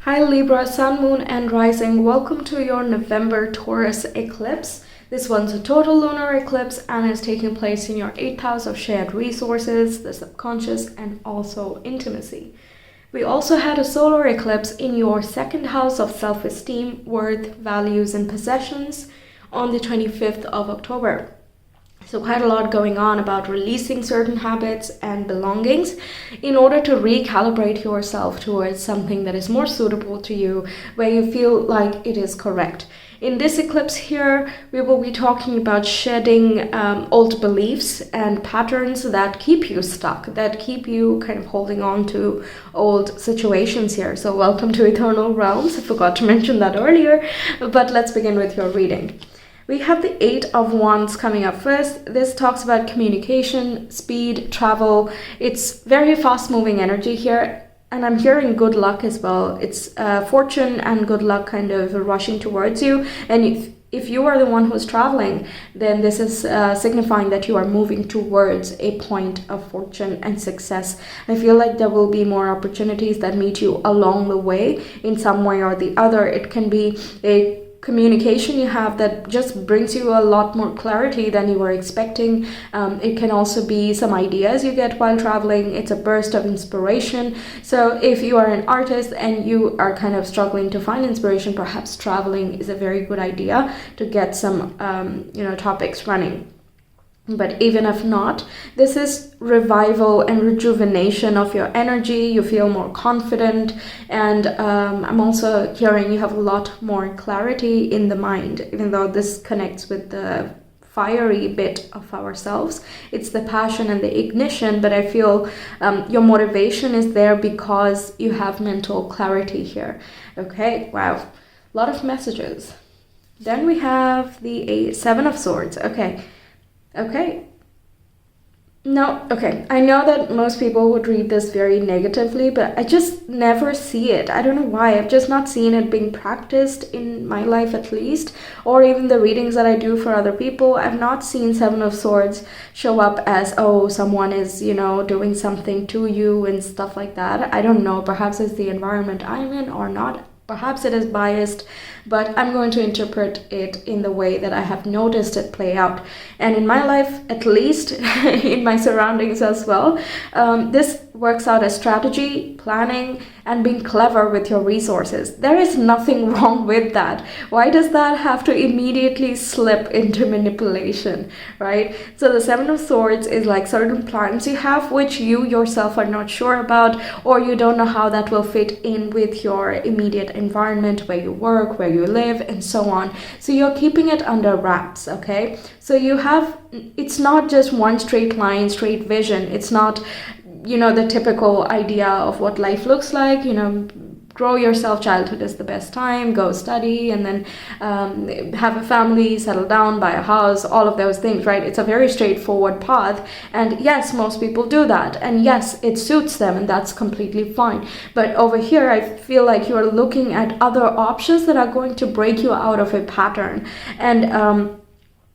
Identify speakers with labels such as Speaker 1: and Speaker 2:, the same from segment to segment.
Speaker 1: Hi Libra, Sun, Moon and Rising. Welcome to your November Taurus eclipse. This one's a total lunar eclipse and is taking place in your 8th house of shared resources, the subconscious and also intimacy. We also had a solar eclipse in your 2nd house of self-esteem, worth, values and possessions on the 25th of October. So quite a lot going on about releasing certain habits and belongings in order to recalibrate yourself towards something that is more suitable to you, where you feel like it is correct. In this eclipse here, we will be talking about shedding old beliefs and patterns that keep you stuck, that keep you kind of holding on to old situations here. So welcome to Ethernal Realms. I forgot to mention that earlier, but let's begin with your reading. We have the 8 of Wands coming up first. This talks about communication, speed, travel. It's very fast-moving energy here. And I'm hearing good luck as well. It's fortune and good luck kind of rushing towards you. And if you are the one who's traveling, then this is signifying that you are moving towards a point of fortune and success. I feel like there will be more opportunities that meet you along the way in some way or the other. It can be a communication you have that just brings you a lot more clarity than you were expecting. It can also be some ideas you get while traveling. It's a burst of inspiration. So if you are an artist and you are kind of struggling to find inspiration, perhaps traveling is a very good idea to get some topics running. But even if not, this is revival and rejuvenation of your energy. You feel more confident, and I'm also hearing you have a lot more clarity in the mind, even though this connects with the fiery bit of ourselves. It's the passion and the ignition, but I feel your motivation is there because you have mental clarity here. Okay, wow, a lot of messages. Then we have the 7 of Swords. Okay. No, okay. I know that most people would read this very negatively, but I just never see it. I don't know why. I've just not seen it being practiced in my life at least, or even the readings that I do for other people. I've not seen 7 of Swords show up as, oh, someone is, doing something to you and stuff like that. I don't know. Perhaps it's the environment I'm in or not. Perhaps it is biased, but I'm going to interpret it in the way that I have noticed it play out. And in my life, at least, in my surroundings as well, this works out as strategy, planning, and being clever with your resources. There is nothing wrong with that. Why does that have to immediately slip into manipulation, right? So the 7 of Swords is like certain plans you have which you yourself are not sure about, or you don't know how that will fit in with your immediate environment, where you work, where you live, and so on. So you're keeping it under wraps, okay? So it's not just one straight line, straight vision. It's not the typical idea of what life looks like, grow yourself, childhood is the best time, go study, and then have a family, settle down, buy a house, all of those things, right? It's a very straightforward path. And yes, most people do that. And yes, it suits them, and that's completely fine. But over here, I feel like you're looking at other options that are going to break you out of a pattern. And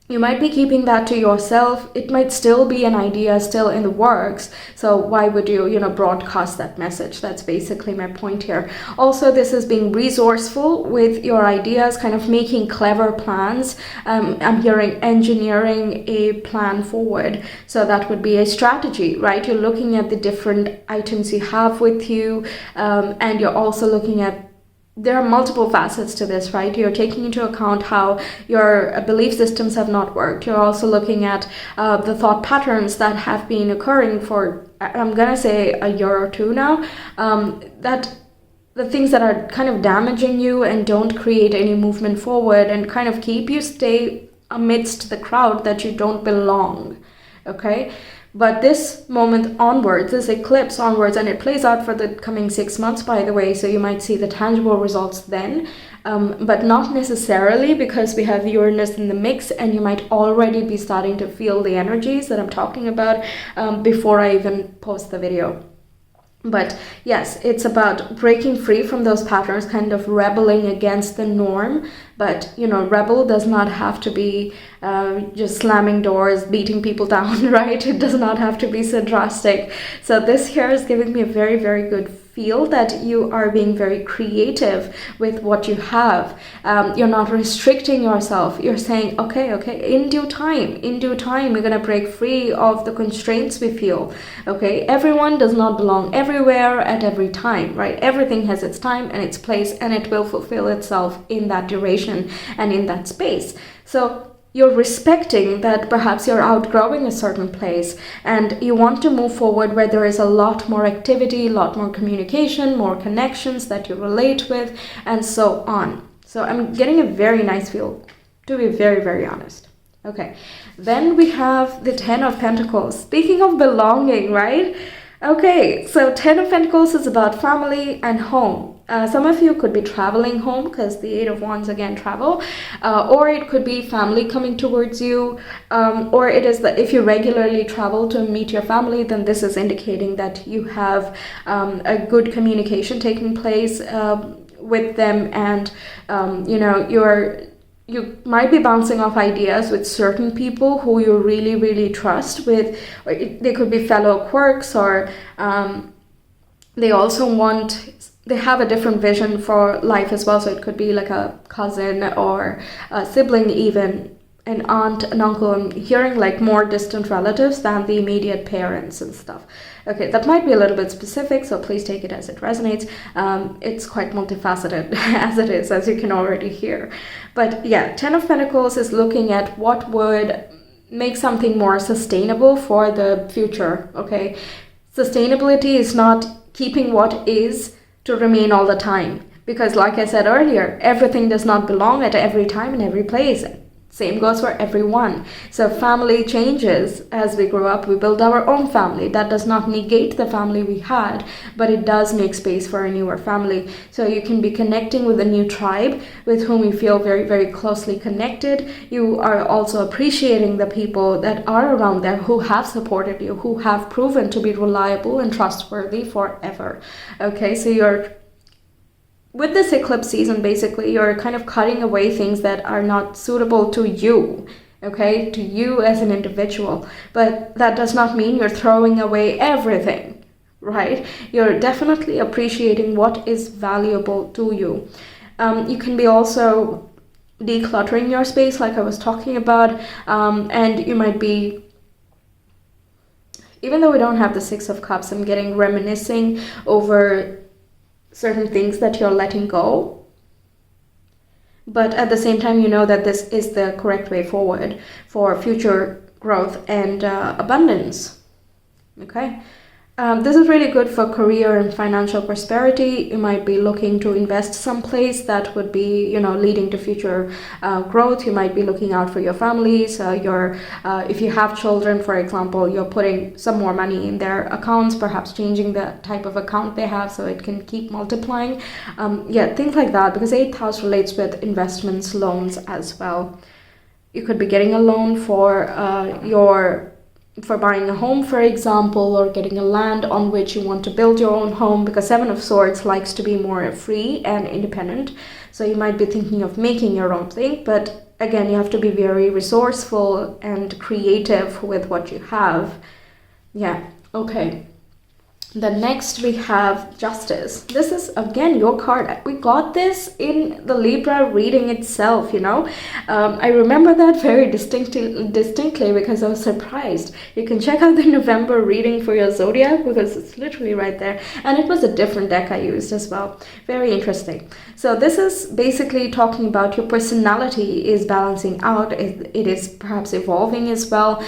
Speaker 1: you might be keeping that to yourself. It might still be an idea still in the works. So why would you, broadcast that message? That's basically my point here. Also, this is being resourceful with your ideas, kind of making clever plans. I'm hearing engineering a plan forward. So that would be a strategy, right? You're looking at the different items you have with you, and you're also looking at there are multiple facets to this, right? You're taking into account how your belief systems have not worked. You're also looking at the thought patterns that have been occurring for, I'm going to say, a year or two now, that the things that are kind of damaging you and don't create any movement forward and kind of keep you stay amidst the crowd that you don't belong, okay? But this moment onwards, this eclipse onwards, and it plays out for the coming 6 months, by the way, so you might see the tangible results then, but not necessarily, because we have Uranus in the mix, and you might already be starting to feel the energies that I'm talking about before I even post the video. But yes, it's about breaking free from those patterns, kind of rebelling against the norm. But, rebel does not have to be just slamming doors, beating people down, right? It does not have to be so drastic. So this here is giving me a very, very good feel that you are being very creative with what you have. You're not restricting yourself. You're saying, okay, in due time, we're gonna break free of the constraints we feel. Okay, everyone does not belong everywhere at every time, right? Everything has its time and its place, and it will fulfill itself in that duration and in that space. So you're respecting that perhaps you're outgrowing a certain place and you want to move forward where there is a lot more activity, a lot more communication, more connections that you relate with, and so on. So I'm getting a very nice feel, to be very, very honest. Okay, then we have the Ten of Pentacles. Speaking of belonging, right? Okay, so Ten of Pentacles is about family and home. Some of you could be traveling home because the Eight of Wands again travel, or it could be family coming towards you, or it is that if you regularly travel to meet your family, then this is indicating that you have a good communication taking place with them, and you might be bouncing off ideas with certain people who you really, really trust with. Or they could be fellow quirks, or they have a different vision for life as well. So it could be like a cousin or a sibling, even an aunt, an uncle. I'm hearing like more distant relatives than the immediate parents and stuff. Okay, that might be a little bit specific, so please take it as it resonates. It's quite multifaceted as it is, as you can already hear. But yeah, Ten of Pentacles is looking at what would make something more sustainable for the future, okay? Sustainability is not keeping what is to remain all the time. Because like I said earlier, everything does not belong at every time and every place. Same goes for everyone. So family changes as we grow up. We build our own family. That does not negate the family we had, but it does make space for a newer family. So you can be connecting with a new tribe with whom you feel very, very closely connected. You are also appreciating the people that are around there who have supported you, who have proven to be reliable and trustworthy forever. Okay, so with this eclipse season, basically, you're kind of cutting away things that are not suitable to you, okay, to you as an individual. But that does not mean you're throwing away everything, right? You're definitely appreciating what is valuable to you. You can be also decluttering your space, like I was talking about, and you might be, even though we don't have the Six of Cups, I'm getting reminiscing over certain things that you're letting go, but at the same time you know that this is the correct way forward for future growth and abundance. Okay, this is really good for career and financial prosperity. You might be looking to invest someplace that would be, leading to future growth. You might be looking out for your families. If you have children, for example, you're putting some more money in their accounts, perhaps changing the type of account they have so it can keep multiplying. Things like that, because 8th house relates with investments, loans as well. You could be getting a loan for buying a home, for example, or getting a land on which you want to build your own home, because Seven of Swords likes to be more free and independent. So you might be thinking of making your own thing, but again, you have to be very resourceful and creative with what you have. Yeah, okay. Then next we have Justice. This is again your card. We got this in the Libra reading itself, I remember that very distinctly because I was surprised. You can check out the November reading for your zodiac because it's literally right there. And it was a different deck I used as well. Very interesting. So this is basically talking about your personality is balancing out. It is perhaps evolving as well.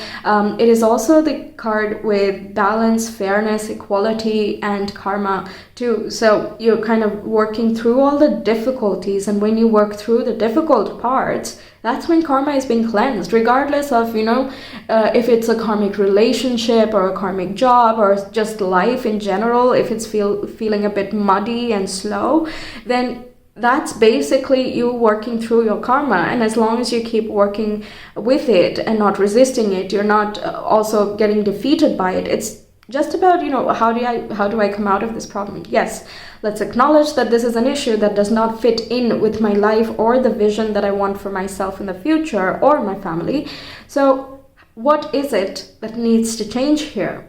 Speaker 1: It is also the card with balance, fairness, equality, and karma too. So you're kind of working through all the difficulties, and when you work through the difficult parts, that's when karma is being cleansed, regardless of if it's a karmic relationship or a karmic job or just life in general. If it's feeling a bit muddy and slow, then that's basically you working through your karma. And as long as you keep working with it and not resisting it, you're not also getting defeated by it. It's just about, how do I come out of this problem? Yes, let's acknowledge that this is an issue that does not fit in with my life or the vision that I want for myself in the future or my family. So what is it that needs to change here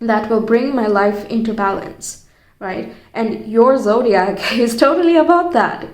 Speaker 1: that will bring my life into balance? right? And your zodiac is totally about that.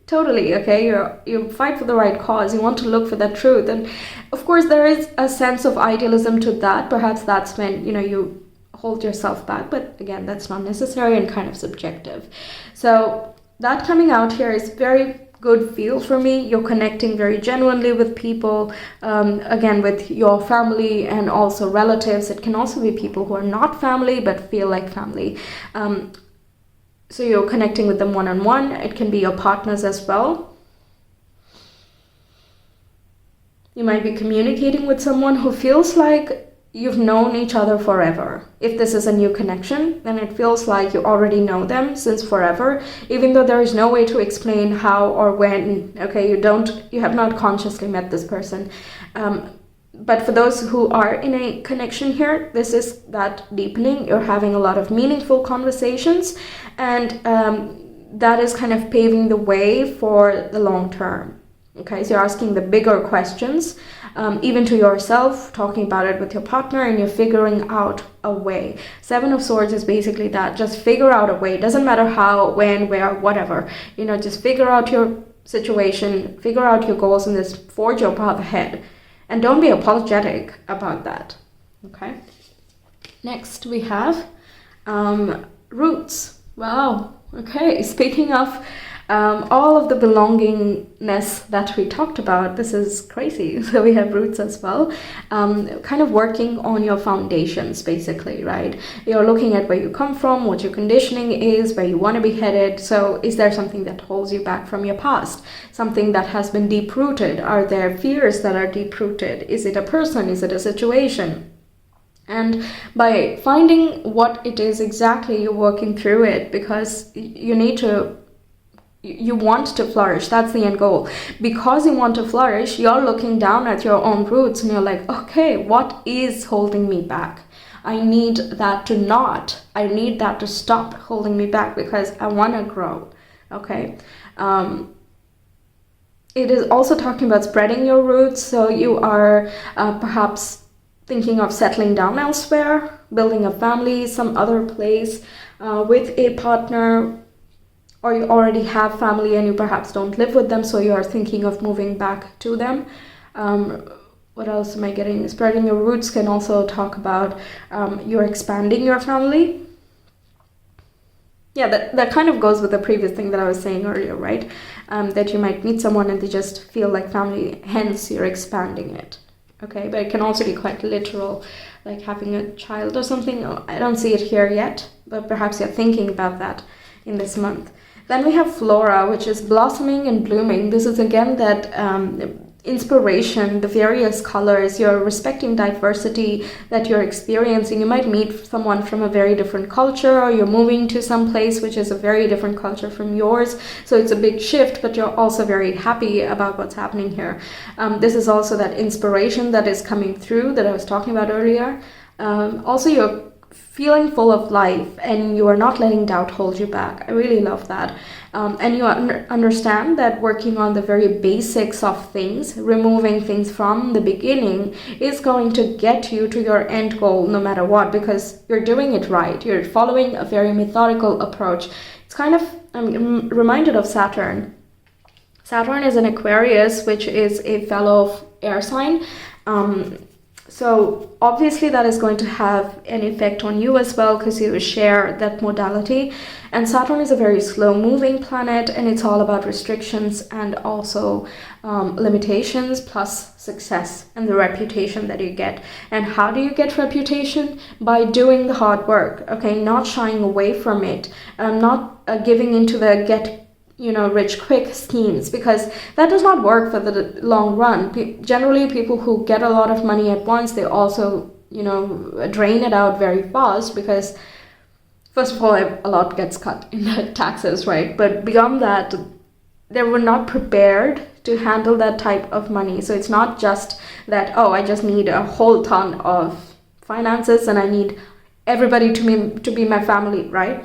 Speaker 1: Totally, okay? You fight for the right cause. You want to look for the truth. And of course, there is a sense of idealism to that. Perhaps that's when, you hold yourself back. But again, that's not necessary and kind of subjective. So that coming out here is very good feel for me. You're connecting very genuinely with people, again, with your family and also relatives. It can also be people who are not family but feel like family. So you're connecting with them one-on-one. It can be your partners as well. You might be communicating with someone who feels like you've known each other forever. If this is a new connection, then it feels like you already know them since forever, even though there is no way to explain how or when. Okay, you have not consciously met this person. But for those who are in a connection here, this is that deepening. You're having a lot of meaningful conversations, and that is kind of paving the way for the long term. Okay, so you're asking the bigger questions, even to yourself, talking about it with your partner, and you're figuring out a way. 7 of Swords is basically that. Just figure out a way. It doesn't matter how, when, where, whatever. Just figure out your situation, figure out your goals, and just forge your path ahead. And don't be apologetic about that. Okay. Next we have roots. Wow. Okay. Speaking of all of the belongingness that we talked about, this is crazy. So we have roots as well. Kind of working on your foundations, basically, right? You're looking at where you come from, what your conditioning is, where you want to be headed. So is there something that holds you back from your past? Something that has been deep-rooted? Are there fears that are deep-rooted? Is it a person? Is it a situation? And by finding what it is exactly, you're working through it, because you want to flourish. That's the end goal. Because you want to flourish, you're looking down at your own roots and you're like, okay, what is holding me back? I need that to stop holding me back, because I want to grow. Okay. It is also talking about spreading your roots. So you are perhaps thinking of settling down elsewhere, building a family, some other place, with a partner, or you already have family and you perhaps don't live with them, so you are thinking of moving back to them. What else am I getting? Spreading your roots can also talk about you're expanding your family. Yeah, that kind of goes with the previous thing that I was saying earlier, right? That you might meet someone and they just feel like family, hence you're expanding it. Okay, but it can also be quite literal, like having a child or something. I don't see it here yet, but perhaps you're thinking about that in this month. Then we have Flora, which is blossoming and blooming. This is again that inspiration, the various colors. You're respecting diversity that you're experiencing. You might meet someone from a very different culture, or you're moving to some place which is a very different culture from yours. So it's a big shift, but you're also very happy about what's happening here. This is also that inspiration that is coming through that I was talking about earlier. Also, you're feeling full of life and you are not letting doubt hold you back. I really love that. And you understand that working on the very basics of things, removing things from the beginning, is going to get you to your end goal no matter what, because you're doing it right. You're following a very methodical approach. It's kind of, I'm reminded of Saturn. Saturn is an Aquarius, which is a fellow air sign. So obviously that is going to have an effect on you as well, because you share that modality. And Saturn is a very slow moving planet, and it's all about restrictions and also limitations plus success and the reputation that you get. And how do you get reputation? By doing the hard work, okay? Not shying away from it, not giving into the rich quick schemes, because that does not work for the long run. Generally, people who get a lot of money at once, they also drain it out very fast, because first of all, a lot gets cut in the taxes, right? But beyond that, they were not prepared to handle that type of money. So it's not just that, oh, I just need a whole ton of finances and I need everybody to be my family, right?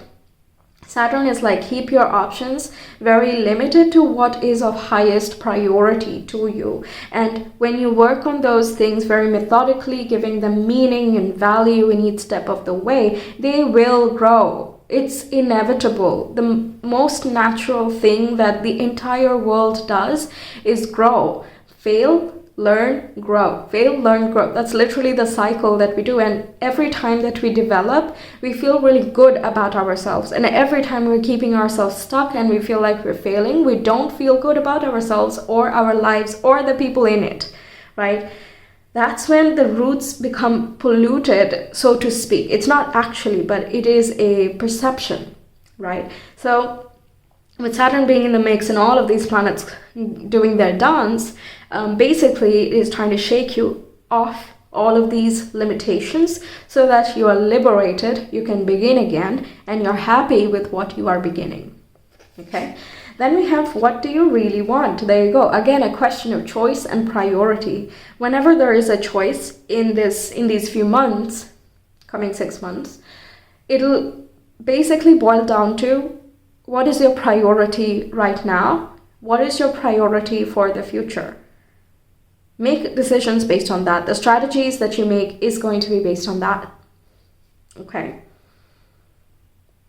Speaker 1: Saturn is like, keep your options very limited to what is of highest priority to you. And when you work on those things very methodically, giving them meaning and value in each step of the way, they will grow. It's inevitable. The most natural thing that the entire world does is grow. Fail, learn, grow. Fail, learn, grow. That's literally the cycle that we do. And every time that we develop, we feel really good about ourselves. And every time we're keeping ourselves stuck and we feel like we're failing, we don't feel good about ourselves or our lives or the people in it, right? That's when the roots become polluted, so to speak. It's not actually, but it is a perception, right? So with Saturn being in the mix and all of these planets doing their dance, basically it is trying to shake you off all of these limitations so that you are liberated, you can begin again, and you're happy with what you are beginning. Okay? Then we have, what do you really want? There you go. Again, a question of choice and priority. Whenever there is a choice in these few months, coming 6 months, it'll basically boil down to, what is your priority right now? What is your priority for the future? Make decisions based on that. The strategies that you make is going to be based on that. Okay?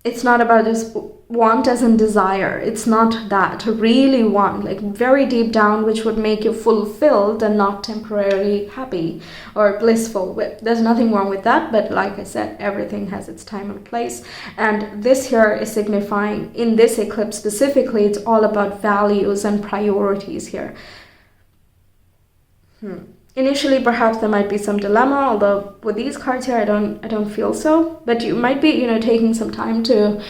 Speaker 1: It's not about just want as in desire. It's not that. To really want, like very deep down, which would make you fulfilled and not temporarily happy or blissful. There's nothing wrong with that, but like I said, everything has its time and place. And this here is signifying, in this eclipse specifically, it's all about values and priorities here. Initially, perhaps there might be some dilemma, although with these cards here, I don't feel so. But you might be, taking some time to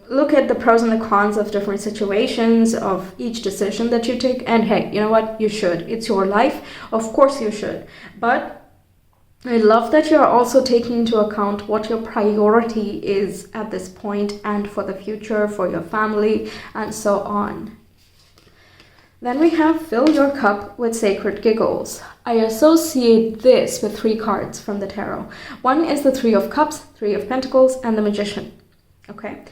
Speaker 1: look at the pros and the cons of different situations, of each decision that you take. And hey, you know what? You should. It's your life. Of course you should. But I love that you're also taking into account what your priority is at this point and for the future, for your family, and so on. Then we have fill your cup with sacred giggles. I associate this with 3 cards from the tarot. One is the 3 of Cups, 3 of Pentacles, and the Magician. Okay?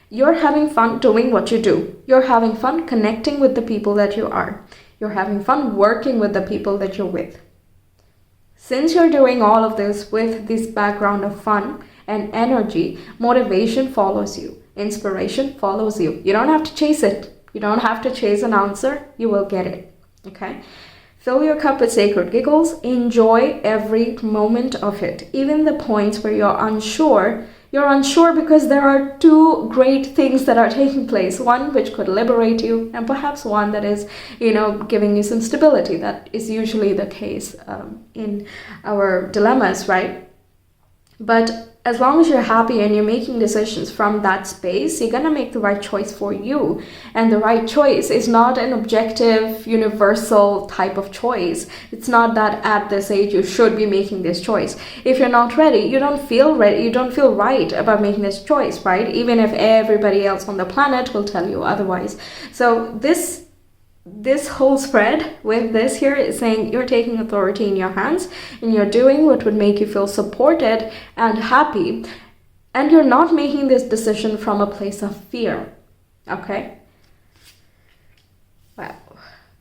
Speaker 1: You're having fun doing what you do. You're having fun connecting with the people that you are. You're having fun working with the people that you're with. Since you're doing all of this with this background of fun and energy, motivation follows you. Inspiration follows you. You don't have to chase it. You don't have to chase an answer. You will get it. Okay? Fill your cup with sacred giggles. Enjoy every moment of it. Even the points where you're unsure. You're unsure because there are 2 great things that are taking place. One which could liberate you, and perhaps one that is, giving you some stability. That is usually the case in our dilemmas, right? But as long as you're happy and you're making decisions from that space, you're going to make the right choice for you. And the right choice is not an objective, universal type of choice. It's not that at this age you should be making this choice. If you're not ready, you don't feel ready, you don't feel right about making this choice, right? Even if everybody else on the planet will tell you otherwise. So this whole spread with this here is saying you're taking authority in your hands and you're doing what would make you feel supported and happy, and you're not making this decision from a place of fear. Okay? Wow.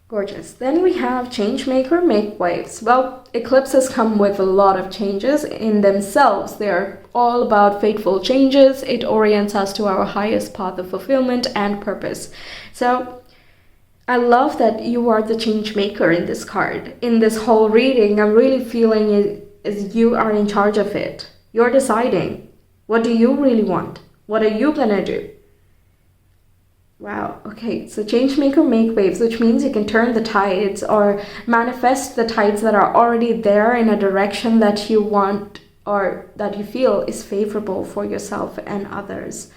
Speaker 1: Gorgeous. Then we have Changemaker, make waves. Well, eclipses come with a lot of changes in themselves. They're all about fateful changes. It orients us to our highest path of fulfillment and purpose. So I love that you are the change maker in this card. In this whole reading, I'm really feeling it as you are in charge of it. You're deciding. What do you really want? What are you gonna do? Wow, okay, so change maker, make waves, which means you can turn the tides or manifest the tides that are already there in a direction that you want or that you feel is favorable for yourself and others.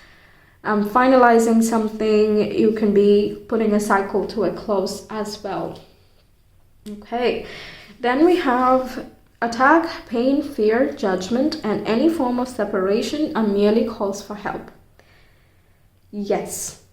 Speaker 1: Finalizing something, you can be putting a cycle to a close as well. Okay, then we have attack, pain, fear, judgment, and any form of separation are merely calls for help. Yes,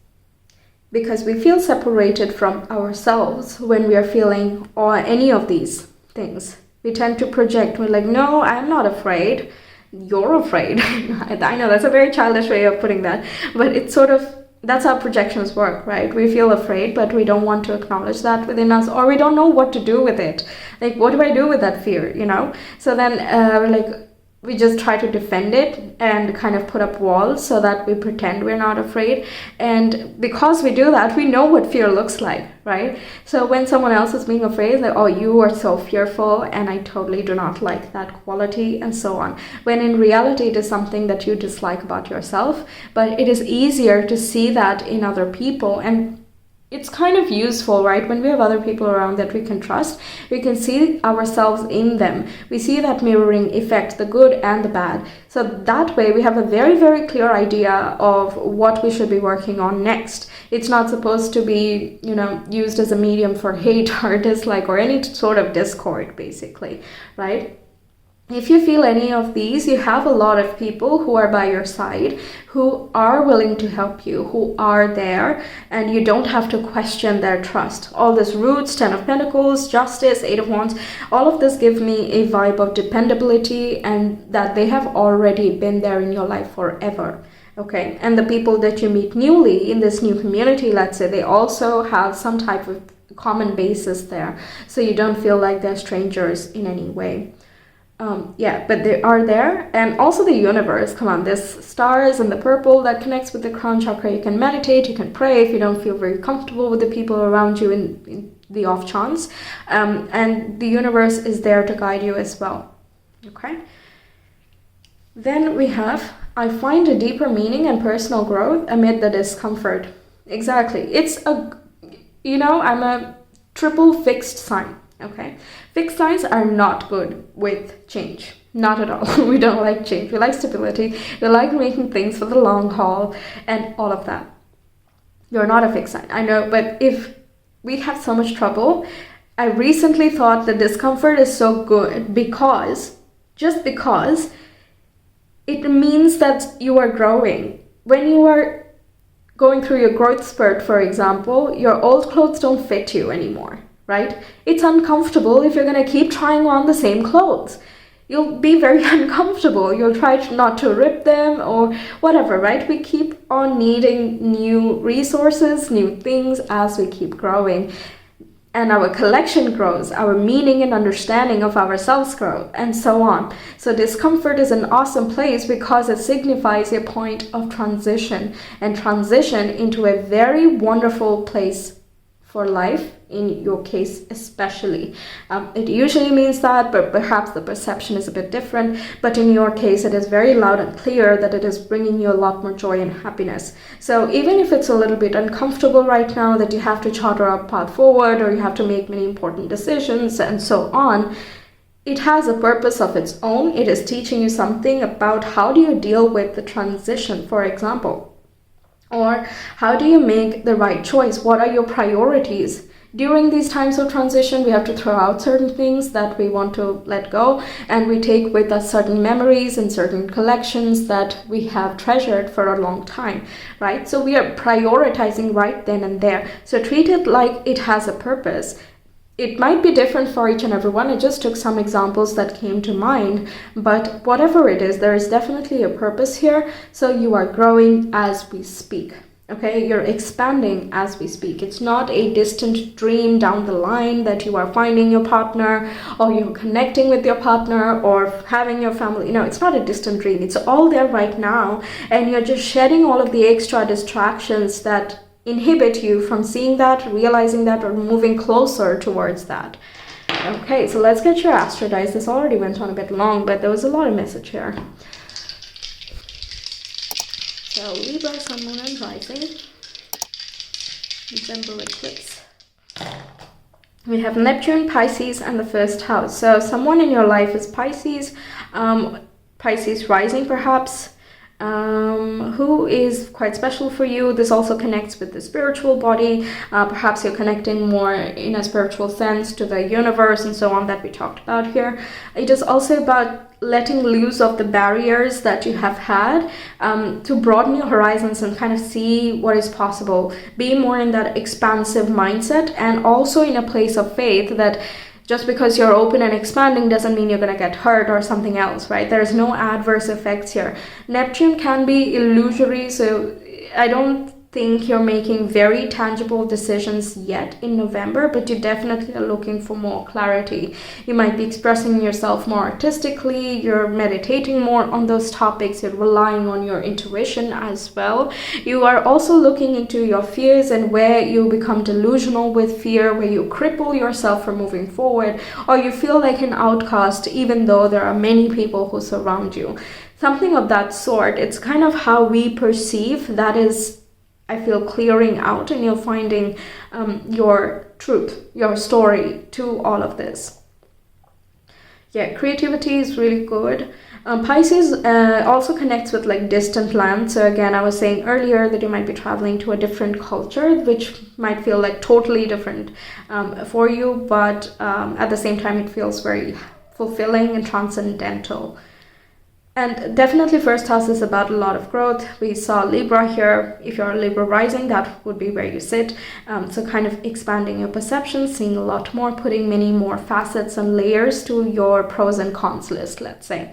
Speaker 1: because we feel separated from ourselves when we are feeling or any of these things. We tend to project, we're like, no, I'm not afraid. You're afraid. I know that's a very childish way of putting that, but it's sort of, that's how projections work, right? We feel afraid, but we don't want to acknowledge that within us, or we don't know what to do with it. Like, what do I do with that fear, So then we're like, we just try to defend it and kind of put up walls so that we pretend we're not afraid. And because we do that, we know what fear looks like, right? So when someone else is being afraid, like, oh, you are so fearful, and I totally do not like that quality, and so on. When in reality, it is something that you dislike about yourself, but it is easier to see that in other people. And it's kind of useful, right? When we have other people around that we can trust, we can see ourselves in them. We see that mirroring effect, the good and the bad. So that way we have a very, very clear idea of what we should be working on next. It's not supposed to be, used as a medium for hate or dislike or any sort of discord, basically, right? If you feel any of these, you have a lot of people who are by your side, who are willing to help you, who are there, and you don't have to question their trust. All this Roots, 10 of Pentacles, Justice, 8 of Wands, all of this give me a vibe of dependability and that they have already been there in your life forever. Okay, and the people that you meet newly in this new community, let's say, they also have some type of common basis there. So you don't feel like they're strangers in any way. But they are there. And also the universe, come on, this stars and the purple that connects with the crown chakra. You can meditate, you can pray if you don't feel very comfortable with the people around you in the off chance. And the universe is there to guide you as well. Okay. Then we have, I find a deeper meaning and personal growth amid the discomfort. Exactly. It's I'm a triple fixed sign. Okay, fixed signs are not good with change, not at all. We don't like change. We like stability. We like making things for the long haul and all of that. You're not a fixed sign, I know, but if we have so much trouble, I recently thought that discomfort is so good because it means that you are growing. When you are going through your growth spurt, for example, your old clothes don't fit you anymore. Right? It's uncomfortable if you're going to keep trying on the same clothes. You'll be very uncomfortable. You'll try not to rip them or whatever, right? We keep on needing new resources, new things as we keep growing. And our collection grows, our meaning and understanding of ourselves grow, and so on. So discomfort is an awesome place because it signifies a point of transition and transition into a very wonderful place for life, in your case especially. It usually means that, but perhaps the perception is a bit different. But in your case, it is very loud and clear that it is bringing you a lot more joy and happiness. So even if it's a little bit uncomfortable right now, that you have to charter a path forward or you have to make many important decisions and so on, it has a purpose of its own. It is teaching you something about how do you deal with the transition, for example. Or how do you make the right choice? What are your priorities? During these times of transition, we have to throw out certain things that we want to let go, and we take with us certain memories and certain collections that we have treasured for a long time, right? So we are prioritizing right then and there. So treat it like it has a purpose. It might be different for each and every one. I just took some examples that came to mind, but whatever it is, there is definitely a purpose here. So you are growing as we speak. Okay, you're expanding as we speak. It's not a distant dream down the line that you are finding your partner or you're connecting with your partner or having your family. No, it's not a distant dream. It's all there right now. And you're just shedding all of the extra distractions that inhibit you from seeing that, realizing that, or moving closer towards that. Okay, so let's get your astro dice. This already went on a bit long, but there was a lot of message here. So Libra, Sun, Moon, and Rising. November eclipse. We have Neptune, Pisces, and the first house. So someone in your life is Pisces, Pisces rising perhaps, who is quite special for you. This also connects with the spiritual body. Perhaps you're connecting more in a spiritual sense to the universe and so on that we talked about here. It is also about letting loose of the barriers that you have had, to broaden your horizons and kind of see what is possible. Be more in that expansive mindset, and also in a place of faith that just because you're open and expanding doesn't mean you're going to get hurt or something else, right? There's no adverse effects here. Neptune can be illusory, so I don't think you're making very tangible decisions yet in November, but you definitely are looking for more clarity. You might be expressing yourself more artistically, you're meditating more on those topics, you're relying on your intuition as well. You are also looking into your fears and where you become delusional with fear, where you cripple yourself from moving forward, or you feel like an outcast even though there are many people who surround you. Something of that sort. It's kind of how we perceive. That is, I feel, clearing out, and you're finding your truth, your story to all of this. Yeah, creativity is really good. Pisces also connects with like distant lands. So again, I was saying earlier that you might be traveling to a different culture, which might feel like totally different for you, but at the same time, it feels very fulfilling and transcendental. And definitely first house is about a lot of growth. We saw Libra here. If you're a Libra rising, that would be where you sit. So kind of expanding your perception, seeing a lot more, putting many more facets and layers to your pros and cons list, let's say.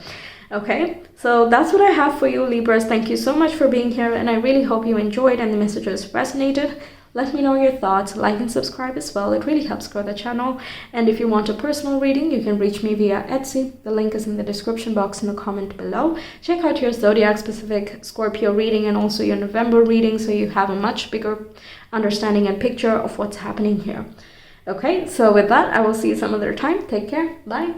Speaker 1: Okay, so that's what I have for you, Libras. Thank you so much for being here, and I really hope you enjoyed and the messages resonated. Let me know your thoughts, like and subscribe as well. It really helps grow the channel. And if you want a personal reading, you can reach me via Etsy. The link is in the description box in the comment below. Check out your zodiac specific Scorpio reading and also your November reading, so you have a much bigger understanding and picture of what's happening here. Okay, so with that, I will see you some other time. Take care. Bye.